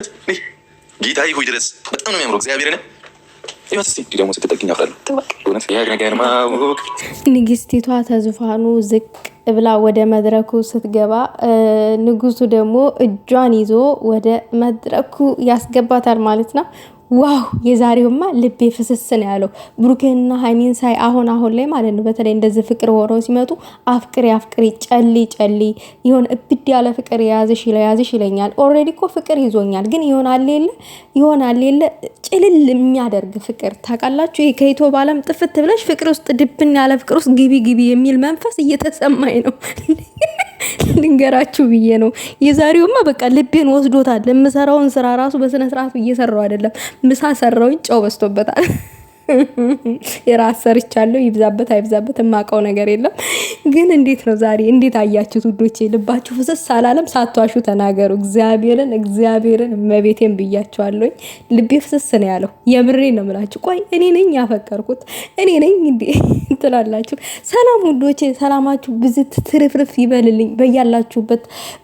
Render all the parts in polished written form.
ጌታዬ ሆይ ድረስ በጣም ነው የሚያምረው። እግዚአብሔር ነው ይወስሲ ደግሞ ስትጠቅኝ ያፍራል ወንስ ነገር ማውቅ ንግስቲቷ ተዙፋኑ ዝቅ ብላ ወደ መድረኩ ስትገባ ንጉሱ ደግሞ እጇን ይዞ ወደ መድረኩ ያስገባታል ማለት ነው። ዋው የዛሬውማ ልቤ ፍስስ ነው ያለው። ብሩኬና ሃይሚን ሳይ አሁን ላይ ማለት ነው በተለይ እንደዚህ ፍቅር ሆነው ሲመጡ አፍቅሪ ጨሊ ይሆን እብድ ያለ ፍቅር ያዝሽ ይለኛል። ኦሬዲ እኮ ፍቅር ይዞኛል ግን ይሆናል የለ ጭልል የሚያደርግ ፍቅር ታውቃላችሁ። ይሄ ከኢትዮ ባለም ጥፍት ብለሽ ፍቅር ውስጥ ድብን ያለ ፍቅር ውስጥ ግቢ የሚል መንፈስ እየተሰማኝ ነው። ልንገራችሁ ብዬ ነው። የዛሬውማ በቃ ልቤን ወስዶታል። ለምሰራውን ስራ ራሱ በስነ ስርዓቱ እየሰራው አይደለም። ምሳ ሰራውኝ ጨው በስቶበታል። የራስ ሰርቻለሁ ይብዛበት አይብዛበት የማውቀው ነገር የለም። ግን እንዴት ነው ዛሬ እንዴት አያችሁት ውዶቼ? ልባችሁ ፍስስ አላለም? ሳትዋሹ ተናገሩ። እግዚአብሔርን መቤቴን ብያችኋለሁ። ልቤ ፍስስ ነው ያለው። የምሬን ነው የምላችሁ። ቆይ እኔ ነኝ ያፈቀርኩት እኔ ነኝ እንዴ ትላላችሁ? ሰላም ውዶቼ፣ ሰላማችሁ ብዝት ትርፍርፍ ይበልልኝ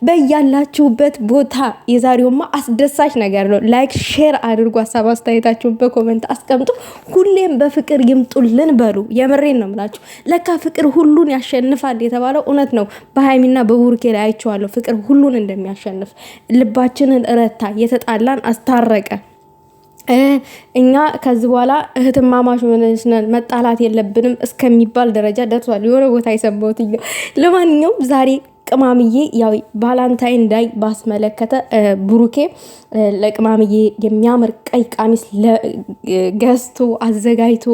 በያላችሁበት ቦታ። የዛሬውማ አስደሳች ነገር ነው። ላይክ ሼር አድርጉ። ሀሳብ አስተያየታችሁን በኮሜንት አስቀምጡ። ሁሌም በፍቅር ይምጡልን በሉ። የምሬን ነው የምላችሁ። ለካ ፍቅር ሁሉን ያሸንፋል የተባለው እውነት ነው። በሃይሚና በቡሩኬ ላይ አይቼዋለሁ ፍቅር ሁሉን እንደሚያሸንፍ። ልባችንን ረታ፣ የተጣላን አስታረቀ። እኛ ከዚህ በኋላ እህትማማች ሆነን መጣላት የለብንም እስከሚባል ደረጃ ደርሷል። የሆነ ቦታ የሰማሁት። ለማንኛውም ዛሬ ቅማምዬ ያው ቫላንታይን ዳይ ባስመለከተ ብሩኬ ለቅማምዬ የሚያምር ቀይ ቀሚስ ገዝቶ አዘጋጅቶ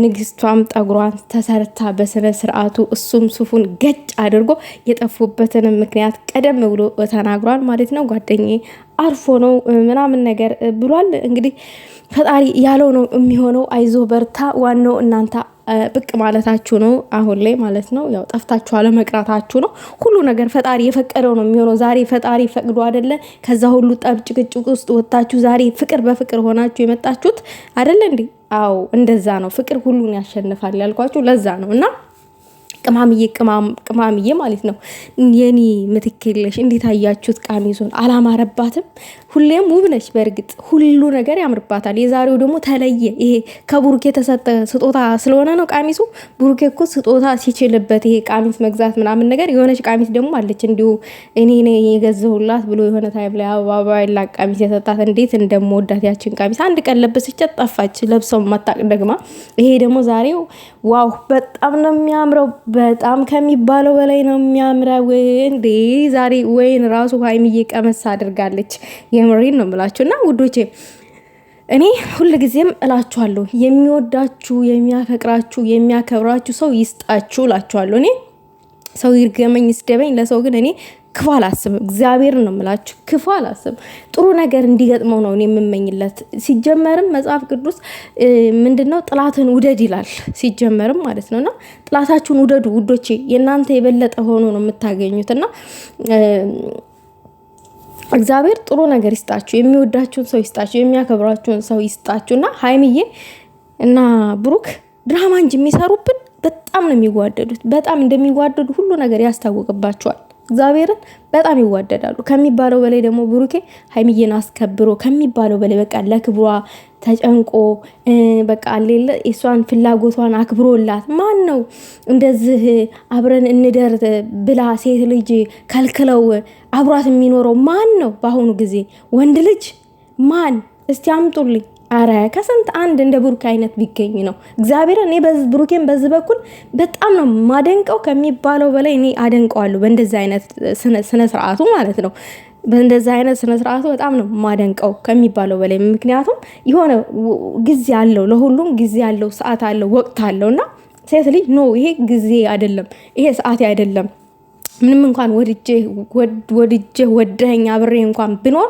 ንግስቷም ጠጉሯን ተሰርታ በስነ ስርዓቱ እሱም ሱፉን ገጭ አድርጎ የጠፉበትን ምክንያት ቀደም ብሎ ተናግሯል ማለት ነው። ጓደኛዬ አርፎ ነው ምናምን ነገር ብሏል። እንግዲህ ፈጣሪ ያለው ነው የሚሆነው። አይዞ በርታ። ዋናው እናንተ ብቅ ማለታችሁ ነው አሁን ላይ ማለት ነው። ያው ጠፍታችሁ አለመቅራታችሁ ነው። ሁሉ ነገር ፈጣሪ የፈቀደው ነው የሚሆነው። ዛሬ ፈጣሪ ፈቅዶ አይደለ ከዛ ሁሉ ጠብ ጭቅጭቅ ውስጥ ወጣችሁ ዛሬ ፍቅር በፍቅር ሆናችሁ የመጣችሁት አይደለ እንዴ? አዎ እንደዛ ነው። ፍቅር ሁሉን ያሸንፋል ያልኳችሁ ለዛ ነው። እና ቅማምዬ ማለት ነው የኔ ምትክለሽ እንዴት አያችሁት? ቀሚሱን አላማረባትም? ሁሌም ውብ ነች። በእርግጥ ሁሉ ነገር ያምርባታል። የዛሬው ደግሞ ተለየ። ይሄ ከቡሩኬ የተሰጠ ስጦታ ስለሆነ ነው ቀሚሱ። ቡሩኬ እኮ ስጦታ ሲችልበት ይሄ ቀሚስ መግዛት ምናምን ነገር የሆነች ቀሚስ ደግሞ አለች እንዲሁ እኔ የገዛሁላት ብሎ የሆነ ታይም ላይ አበባ ያላት ቀሚስ የሰጣት እንዴት እንደምወዳት ያችን ቀሚስ አንድ ቀን ለበሰቻት ጠፋች። ለብሰው ማታቅ ደግማ። ይሄ ደግሞ ዛሬው ዋው በጣም ነው የሚያምረው። በጣም ከሚባለው በላይ ነው የሚያምረው። እንዴ ዛሬ ወይን ራሱ ሃይሚዬ ቀመስ አድርጋለች። የምሬን ነው የምላችሁ። እና ውዶቼ እኔ ሁልጊዜም እላችኋለሁ የሚወዳችሁ የሚያፈቅራችሁ የሚያከብራችሁ ሰው ይስጣችሁ እላችኋለሁ። እኔ ሰው ይርገመኝ ይስደበኝ፣ ለሰው ግን እኔ ክፉ አላስብም። እግዚአብሔር ነው የምላችሁ፣ ክፉ አላስብም። ጥሩ ነገር እንዲገጥመው ነው እኔ የምመኝለት። ሲጀመርም መጽሐፍ ቅዱስ ምንድነው ጥላትን ውደድ ይላል ሲጀመርም ማለት ነውና ጥላታችሁን ውደዱ ውዶቼ። የእናንተ የበለጠ ሆኖ ነው የምታገኙት። እና እግዚአብሔር ጥሩ ነገር ይስጣችሁ፣ የሚወዳችሁን ሰው ይስጣችሁ፣ የሚያከብራችሁን ሰው ይስጣችሁ። እና ሃይሚዬ እና ብሩክ ድራማ እንጂ የሚሰሩብን በጣም ነው የሚዋደዱት። በጣም እንደሚዋደዱ ሁሉ ነገር ያስታውቅባቸዋል። እግዚአብሔርን በጣም ይዋደዳሉ ከሚባለው በላይ ደግሞ ብሩኬ ሃይሚዬን አስከብሮ ከሚባለው በላይ በቃ ለክብሯ ተጨንቆ በቃ አለለ እሷን ፍላጎቷን አክብሮላት። ማን ነው እንደዚህ አብረን እንደር ብላ ሴት ልጅ ከልክለው አብሯት የሚኖረው ማን ነው? በአሁኑ ጊዜ ወንድ ልጅ ማን? እስቲ አምጡልኝ። አረ ከስንት አንድ እንደ ብሩክ አይነት ቢገኝ ነው። እግዚአብሔር እኔ ብሩኬን በዚህ በኩል በጣም ነው ማደንቀው ከሚባለው በላይ እኔ አደንቀዋለሁ። በእንደዚህ አይነት ስነ ስርዓቱ ማለት ነው። በእንደዚህ አይነት ስነ ስርዓቱ በጣም ነው ማደንቀው ከሚባለው በላይ። ምክንያቱም የሆነ ጊዜ አለው፣ ለሁሉም ጊዜ አለው፣ ሰዓት አለው፣ ወቅት አለውና ሴት ልጅ ኖ ይሄ ጊዜ አይደለም፣ ይሄ ሰዓት አይደለም። ምንም እንኳን ወድጄ ወደኸኝ አብሬ እንኳን ብኖር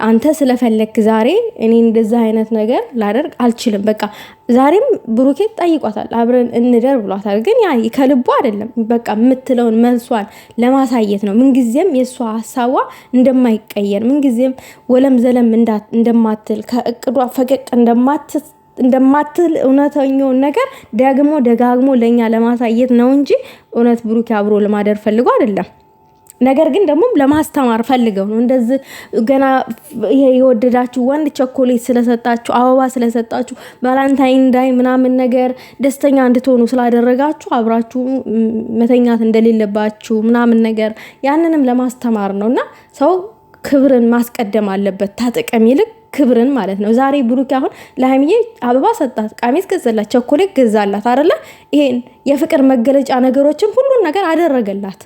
አንተ ስለፈለክ ዛሬ እኔ እንደዛ አይነት ነገር ላደርግ አልችልም። በቃ ዛሬም ብሩኬ ጠይቋታል፣ አብረን እንደር ብሏታል። ግን ያ ከልቡ አይደለም። በቃ የምትለውን መልሷን ለማሳየት ነው። ምንጊዜም የሷ ሐሳቧ እንደማይቀየር፣ ምንጊዜም ወለም ዘለም እንደማትል፣ ከእቅዷ ፈቀቅ እንደማትል እውነተኛውን ነገር ደጋግሞ ለኛ ለማሳየት ነው እንጂ እውነት ብሩኬ አብሮ ለማደር ፈልጎ አይደለም። ነገር ግን ደግሞ ለማስተማር ፈልገው ነው እንደዚህ ገና ይሄ የወደዳችሁ ወንድ ቸኮሌት ስለሰጣችሁ አበባ ስለሰጣችሁ ቫላንታይን ዳይ ምናምን ነገር ደስተኛ እንድትሆኑ ስላደረጋችሁ አብራችሁ መተኛት እንደሌለባችሁ ምናምን ነገር ያንንም ለማስተማር ነውና ሰው ክብርን ማስቀደም አለበት ታጥቀም ይልቅ ክብርን ማለት ነው። ዛሬ ብሩክ አሁን ለሀይሚዬ አበባ ሰጣት፣ ቀሚስ ገዛላት፣ ቸኮሌት ገዛላት አይደለ? ይሄን የፍቅር መገለጫ ነገሮችን ሁሉን ነገር አደረገላት።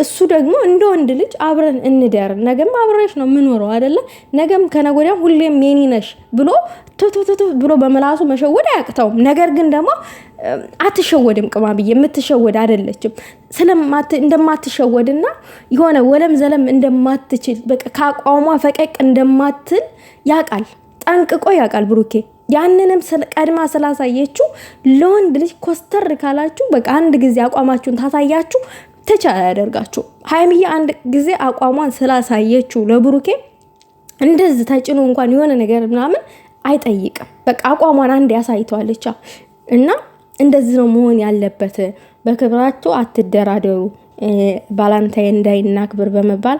እሱ ደግሞ እንደ ወንድ ልጅ አብረን እንደር ነገም አብረሽ ነው ምኖረው አይደለ? ነገም ከነጎዳም ሁሌም የኔ ነሽ ብሎ ቶቶቶ ብሎ በመላሱ መሸወድ አያቅተውም። ነገር ግን ደግሞ አትሸወድም። ቅማብዬ የምትሸወድ አይደለችም። እንደማትሸወድና የሆነ ወለም ዘለም እንደማትችል በቃ ከአቋሟ ፈቀቅ እንደማትል ያቃል፣ ጠንቅቆ ያቃል ብሩኬ። ያንንም ቀድማ ስላሳየችው ለወንድ ልጅ ኮስተር ካላችሁ በቃ አንድ ጊዜ አቋማችሁን ታሳያችሁ ተቻለ ያደርጋችሁ። ሀይሚዬ አንድ ጊዜ አቋሟን ስላሳየችው ለብሩኬ እንደዚህ ተጭኖ እንኳን የሆነ ነገር ምናምን አይጠይቅም። በቃ አቋሟን አንድ ያሳይቷለች እና እንደዚህ ነው መሆን ያለበት። በክብራችሁ አትደራደሩ። ቫላንታይን እንዳይናክብር በመባል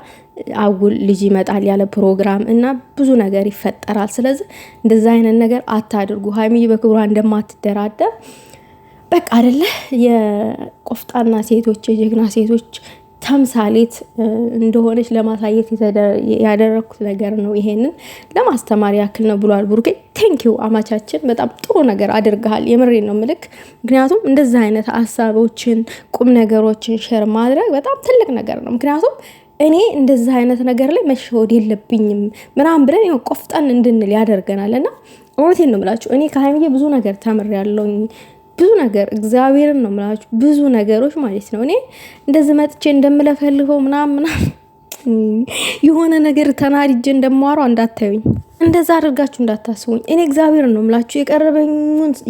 አጉል ልጅ ይመጣል ያለ ፕሮግራም እና ብዙ ነገር ይፈጠራል። ስለዚህ እንደዛ አይነት ነገር አታድርጉ። ሀይሚዬ በክብሯ እንደማትደራደር በቃ አይደለ የቆፍጣና ሴቶች የጀግና ሴቶች ተምሳሌት እንደሆነች ለማሳየት ያደረኩት ነገር ነው። ይሄንን ለማስተማር ያክል ነው ብሏል ብሩኬ። ቴንኪው አማቻችን፣ በጣም ጥሩ ነገር አድርገሃል። የምሬን ነው ምልክ። ምክንያቱም እንደዚህ አይነት ሀሳቦችን ቁም ነገሮችን ሼር ማድረግ በጣም ትልቅ ነገር ነው። ምክንያቱም እኔ እንደዚህ አይነት ነገር ላይ መሸወድ የለብኝም ምናምን ብለን ያው ቆፍጣን እንድንል ያደርገናልና እውነቴን ነው የምላችሁ። እኔ ከሀይሚዬ ብዙ ነገር ተምሬያለሁኝ። ብዙ ነገር እግዚአብሔርን ነው የምላችሁ፣ ብዙ ነገሮች ማለት ነው። እኔ እንደዚህ መጥቼ እንደምለፈልፈው ምናምን የሆነ ነገር ተናድጄ እንደማወራው እንዳታዩኝ፣ እንደዛ አድርጋችሁ እንዳታስቡኝ። እኔ እግዚአብሔርን ነው የምላችሁ፣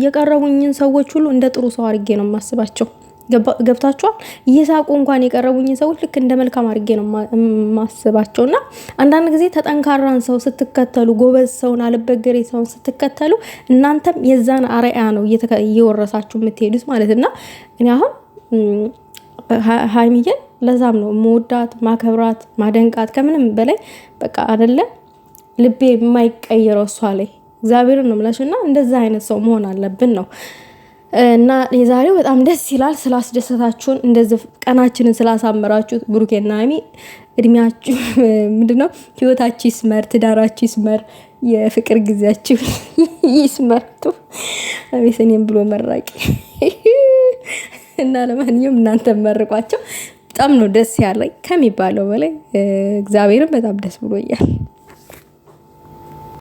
የቀረቡኝን ሰዎች ሁሉ እንደ ጥሩ ሰው አድርጌ ነው የማስባቸው። ገብታችኋል? እየሳቁ እንኳን የቀረቡኝን ሰዎች ልክ እንደ መልካም አድርጌ ነው የማስባቸው። እና አንዳንድ ጊዜ ተጠንካራን ሰው ስትከተሉ፣ ጎበዝ ሰውን አልበገሬ ሰውን ስትከተሉ እናንተም የዛን አርአያ ነው እየወረሳችሁ የምትሄዱት ማለት እና እኔ አሁን ሀይሚዬን ለዛም ነው መወዳት፣ ማከብራት፣ ማደንቃት ከምንም በላይ በቃ አይደለ ልቤ የማይቀየረው እሷ ላይ እግዚአብሔርን ነው የምላችሁ። እና እንደዛ አይነት ሰው መሆን አለብን ነው እና የዛሬው በጣም ደስ ይላል። ስላስደሰታችሁን እንደዚህ ቀናችንን ስላሳመራችሁት ብሩኬና ሀይሚ እድሜያችሁ ምንድነው ህይወታችሁ ይስመር፣ ትዳራችሁ ይስመር፣ የፍቅር ጊዜያችሁ ይስመርቱ። አቤሰኔም ብሎ መራቂ እና ለማንኛውም እናንተ መርቋቸው። በጣም ነው ደስ ያለኝ ከሚባለው በላይ እግዚአብሔርን በጣም ደስ ብሎኛል።